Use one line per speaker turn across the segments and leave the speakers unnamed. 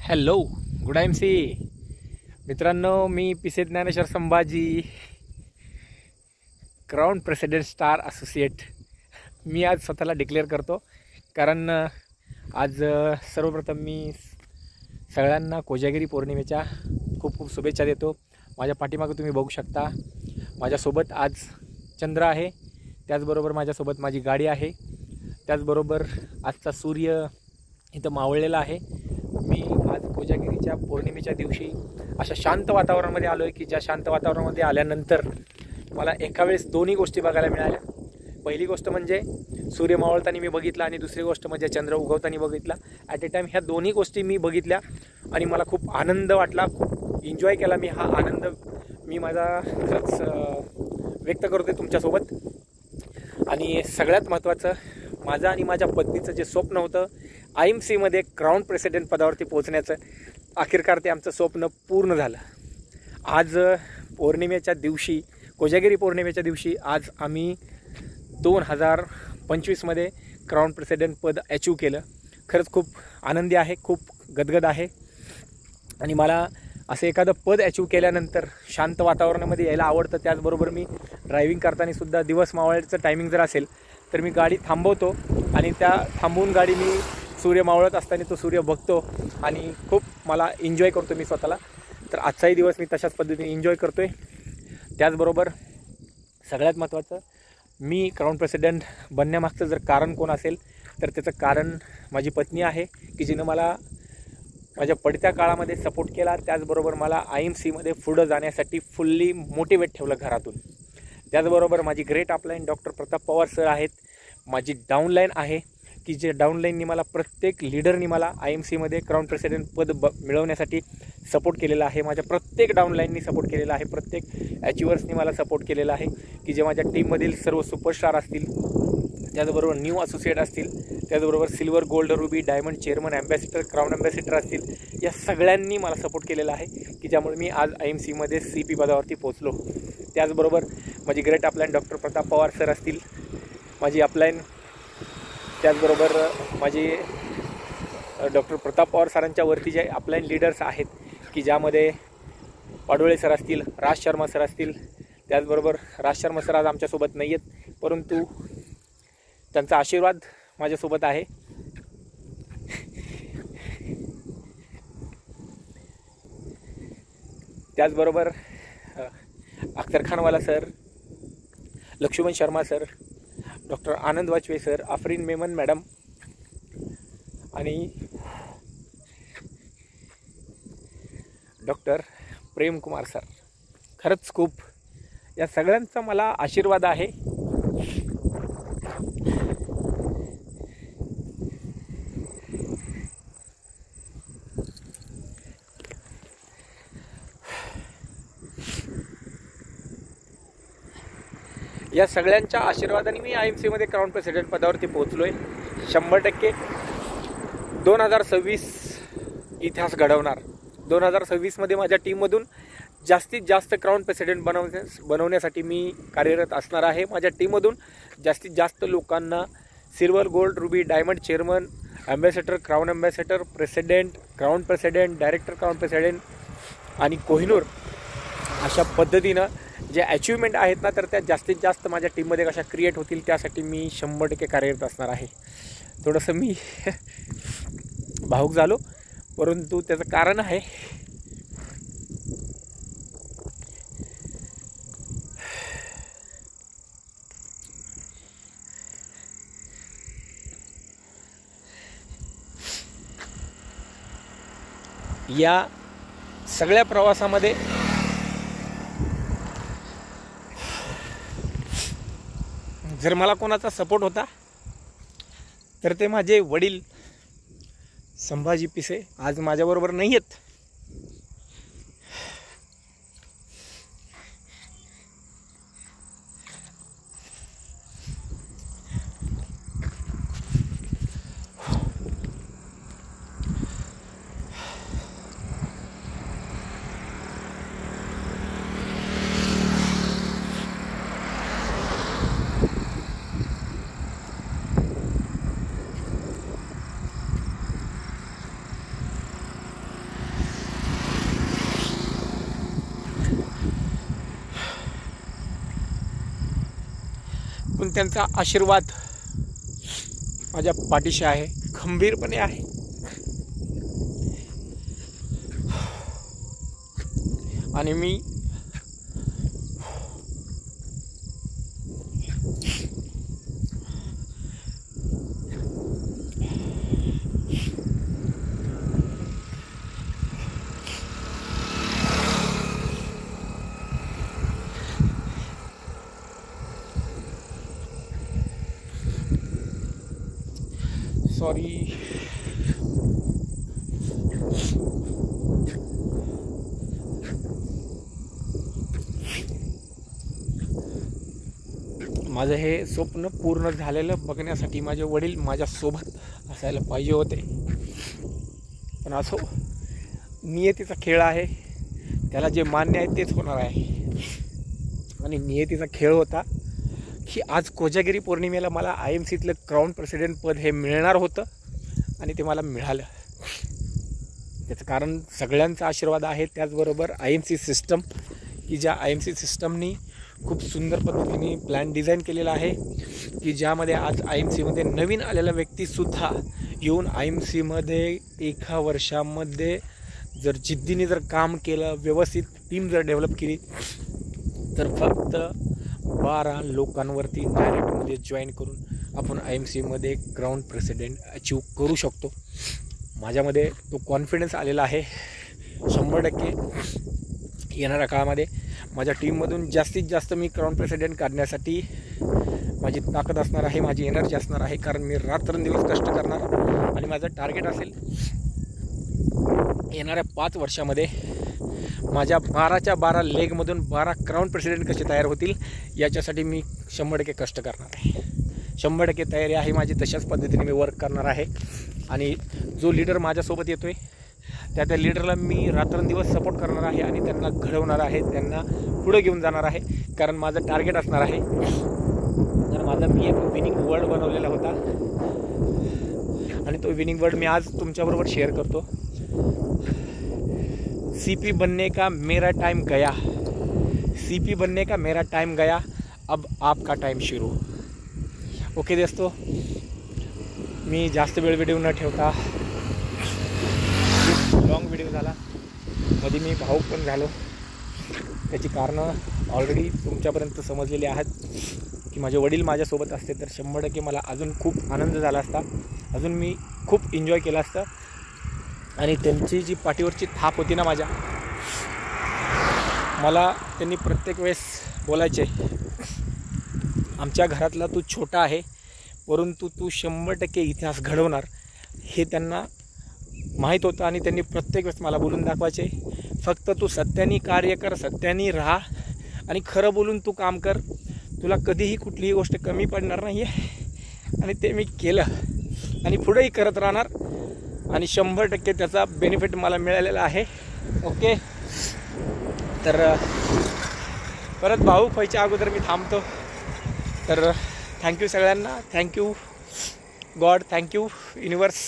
Hello, good M C मित्रांनो, मी Pise Dnyaneshwar Sambhaji, crown president star associate. मी आज स्वतःला डिक्लेअर करतो कारण आज सर्वप्रथम मी सगळ्यांना कोजागिरी पौर्णिमेच्या खूप खूप शुभेच्छा देतो. माझ्या पाठीमागं तुम्ही बघू शकता, माझ्यासोबत आज चंद्र आहे, त्याचबरोबर माझ्यासोबत माझी गाडी आहे, त्याचबरोबर आजचा सूर्य इथं मावळलेला आहे. मी आज कोजागिरीच्या पौर्णिमेच्या दिवशी अशा शांत वातावरणामध्ये आलो आहे की ज्या शांत वातावरणामध्ये आल्यानंतर मला एका वेळेस दोन्ही गोष्टी बघायला मिळाल्या. पहिली गोष्ट म्हणजे सूर्य मावळताना मी बघितला आणि दुसरी गोष्ट म्हणजे चंद्र उगवताना बघितला. ॲट ए टाईम ह्या दोन्ही गोष्टी मी बघितल्या आणि मला खूप आनंद वाटला, खूप एन्जॉय केला. मी हा आनंद माझा खरंच व्यक्त करतो तुमच्यासोबत. आणि सगळ्यात महत्त्वाचं, माझं आणि माझ्या पत्नीचं जे स्वप्न होतं IMCमध्ये क्राऊन प्रेसिडेंट पदावरती पोहोचण्याचं, अखेरकार ते आमचं स्वप्न पूर्ण झालं. आज पौर्णिमेच्या दिवशी, कोजागिरी पौर्णिमेच्या दिवशी आज आम्ही 2025मध्ये क्राऊन प्रेसिडेंट पद अचीव केलं. खरंच खूप आनंदी आहे, खूप गदगद आहे. आणि मला असं एखादं पद अचीव केल्यानंतर शांत वातावरणामध्ये यायला आवडतं. त्याचबरोबर मी ड्रायव्हिंग करताना दिवस मावळायचं टायमिंग जर असेल तर मी गाडी थांबवतो आणि त्या थांबवून गाडी मी सूर्य मावळत असताना तो सूर्य बघतो आणि खूप मला एन्जॉय करतो मी स्वतःला. तर आजचाही दिवस मी तशाच पद्धतीने एन्जॉय करतो आहे. त्याचबरोबर सगळ्यात महत्त्वाचं, मी क्राऊन प्रेसिडेंट बनण्यामागचं जर कारण कोण असेल तर त्याचं कारण माझी पत्नी आहे की जिनं मला माझ्या पडत्या काळामध्ये सपोर्ट केला. त्याचबरोबर मला IMCमध्ये पुढं जाण्यासाठी फुल्ली मोटिवेट ठेवलं घरातून. त्याचबरोबर माझी great up line doctor Pratap Pawar sir आहेत. माझी डाऊनलाईन आहे की जे डाऊनलाईननी मला, प्रत्येक लीडरनी मला IMCमध्ये क्राऊन प्रेसिडेंट पद मिळवण्यासाठी सपोर्ट केलेला आहे. माझ्या प्रत्येक डाऊनलाईननी सपोर्ट केलेला आहे, प्रत्येक अचिव्हर्सनी मला सपोर्ट केलेला आहे की जे माझ्या टीममधील सर्व सुपरस्टार असतील, त्याचबरोबर न्यू असोसिएट असतील, त्याचबरोबर silver, gold, ruby, diamond, chairman, ambassador, crown ambassador असतील, या सगळ्यांनी मला सपोर्ट केलेला आहे की ज्यामुळे मी आज IMCमध्ये CP पदावरती पोचलो. त्याचबरोबर माझी great up line doctor Pratap Pawar sir असतील, माझी अपलाईन, त्याचबरोबर माझी डॉक्टर प्रताप पवार सरांच्या वरती जे अपलाईन लीडर्स आहेत की ज्यामध्ये पाडोळे सर असतील, राज शर्मा सर असतील. त्याचबरोबर राज शर्मा सर आज आमच्यासोबत नाही आहेत, परंतु त्यांचा आशीर्वाद माझ्यासोबत आहे. त्याचबरोबर Akhtar Khanwala sir, Laxman Sharma sir, doctor Anand Vajpayee sir, Afreen Memon madam आणि डॉक्टर प्रेम कुमार सर, खरंच खूप या सगळ्यांचा मला आशीर्वाद आहे. या सगळ्यांच्या आशीर्वादाने मी IMCमध्ये क्राऊन प्रेसिडेंट पदावरती पोहोचलो आहे. 100% 2026 इतिहास घडवणार. 2026मध्ये माझ्या टीममधून जास्तीत जास्त क्राऊन प्रेसिडेंट बनवण्यासाठी मी कार्यरत असणार आहे. माझ्या टीममधून जास्तीत जास्त लोकांना silver, gold, ruby, diamond, chairman, ambassador, crown ambassador, president, crown president, director crown president आणि कोहिनूर अशा पद्धतीनं जे अचिव्हमेंट आहेत ना, तर त्या जास्तीत जास्त माझ्या टीममध्ये कशा क्रिएट होतील त्यासाठी मी 100% कार्यरत असणार आहे. थोडंसं मी भावुक झालो, परंतु त्याचं कारण आहे या सगळ्या प्रवासामध्ये जर मला कोणाचा सपोर्ट होता तर ते माझे वडील संभाजी पिसे आज माझ्याबरोबर नाही आहेत. पण त्यांचा आशीर्वाद माझ्या पाठीशी आहे, खंबीरपणे आहे. आणि मी सॉरी, माझं हे स्वप्न पूर्ण झालेलं बघण्यासाठी माझे वडील माझ्यासोबत असायला पाहिजे होते. पण असो, नियतीचा खेळ आहे, त्याला जे मान्य आहे तेच होणार आहे. आणि नियतीचा खेळ होता की आज कोजागिरी पौर्णिमेला मला IMCतलं क्राऊन प्रेसिडेंट पद हे मिळणार होतं आणि ते मला मिळालं. त्याचं कारण सगळ्यांचा आशीर्वाद आहे, त्याचबरोबर IMC सिस्टम, की ज्या IMC सिस्टमनी खूप सुंदर पद्धतीने प्लॅन डिझाईन केलेला आहे, की ज्यामध्ये आज IMCमध्ये नवीन आलेला व्यक्तीसुद्धा येऊन IMCमध्ये एका वर्षामध्ये जर जिद्दीने जर काम केलं, व्यवस्थित टीम जर डेव्हलप केली, तर फक्त 12 लोकांवरती डायरेक्टमध्ये जॉईन करून आपण IMCमध्ये क्राऊन प्रेसिडेंट अचीव करू शकतो. माझ्यामध्ये तो कॉन्फिडन्स आलेला आहे 100%. येणाऱ्या काळामध्ये माझ्या टीममधून जास्तीत जास्त मी क्राऊन प्रेसिडेंट काढण्यासाठी माझी ताकद असणार आहे, माझी एनर्जी असणार आहे. कारण मी रात्रंदिवस कष्ट करणार आणि माझं टार्गेट असेल येणाऱ्या 5 वर्षामध्ये माझ्या 12च्या 12 लेगमधून 12 क्राऊन प्रेसिडेंट कसे तयार होतील याच्यासाठी मी 100% कष्ट करणार आहे. 100% तयारी आहे माझी. तशाच पद्धतीने मी वर्क करणार आहे. आणि जो लीडर माझ्यासोबत येतो आहे त्या लीडरला मी रात्रंदिवस सपोर्ट करणार आहे आणि त्यांना घडवणार आहे, त्यांना पुढे घेऊन जाणार आहे. कारण माझं टार्गेट असणार आहे. तर माझा मी एक विनिंग वर्ड बनवलेला होता आणि तो विनिंग वर्ड मी आज तुमच्याबरोबर शेअर करतो. CP बनने का मेरा टाइम गया, CP बनने का मेरा टाइम गया, अब आपका टाइम शुरू. ओके दोस्तों, मी जास्त वेळ व्हिडिओ न ठेवता, लॉंग व्हिडिओ झाला, मध्ये मी भावूक पण झालो. त्याची कारणं ऑलरेडी तुमच्यापर्यंत समजलेली आहेत. की माझे वडील माझ्यासोबत असते तर 100% मला अजून खूप आनंद झाला असता, अजून मी खूप एन्जॉय केला असता. आणि त्यांची जी पाठीवरची थाप होती ना माझ्या, मला त्यांनी प्रत्येक वेळेस बोलायचे, आमच्या घरातला तू छोटा आहे परंतु तू 100% इतिहास घडवणार, हे त्यांना माहीत होतं. आणि त्यांनी प्रत्येक वेळेस मला बोलून दाखवायचे, फक्त तू सत्याने कार्य कर, सत्याने राहा आणि खरं बोलून तू काम कर, तुला कधीही कुठलीही गोष्ट कमी पडणार नाही आहे. आणि ते मी केलं आणि पुढेही करत राहणार आणि 100% त्याचा बेनिफिट मला मिळालेला आहे. ओके, तर परत भावूक व्हायच्या अगोदर मी थांबतो. तर थँक्यू सगळ्यांना, thank you god, thank you universe,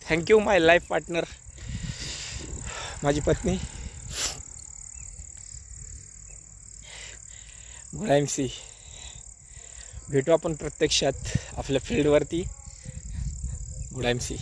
thank you my life partner, माझी पत्नी घोडा MC. भेटू आपण प्रत्यक्षात आपल्या फील्डवरती. घोडा MC.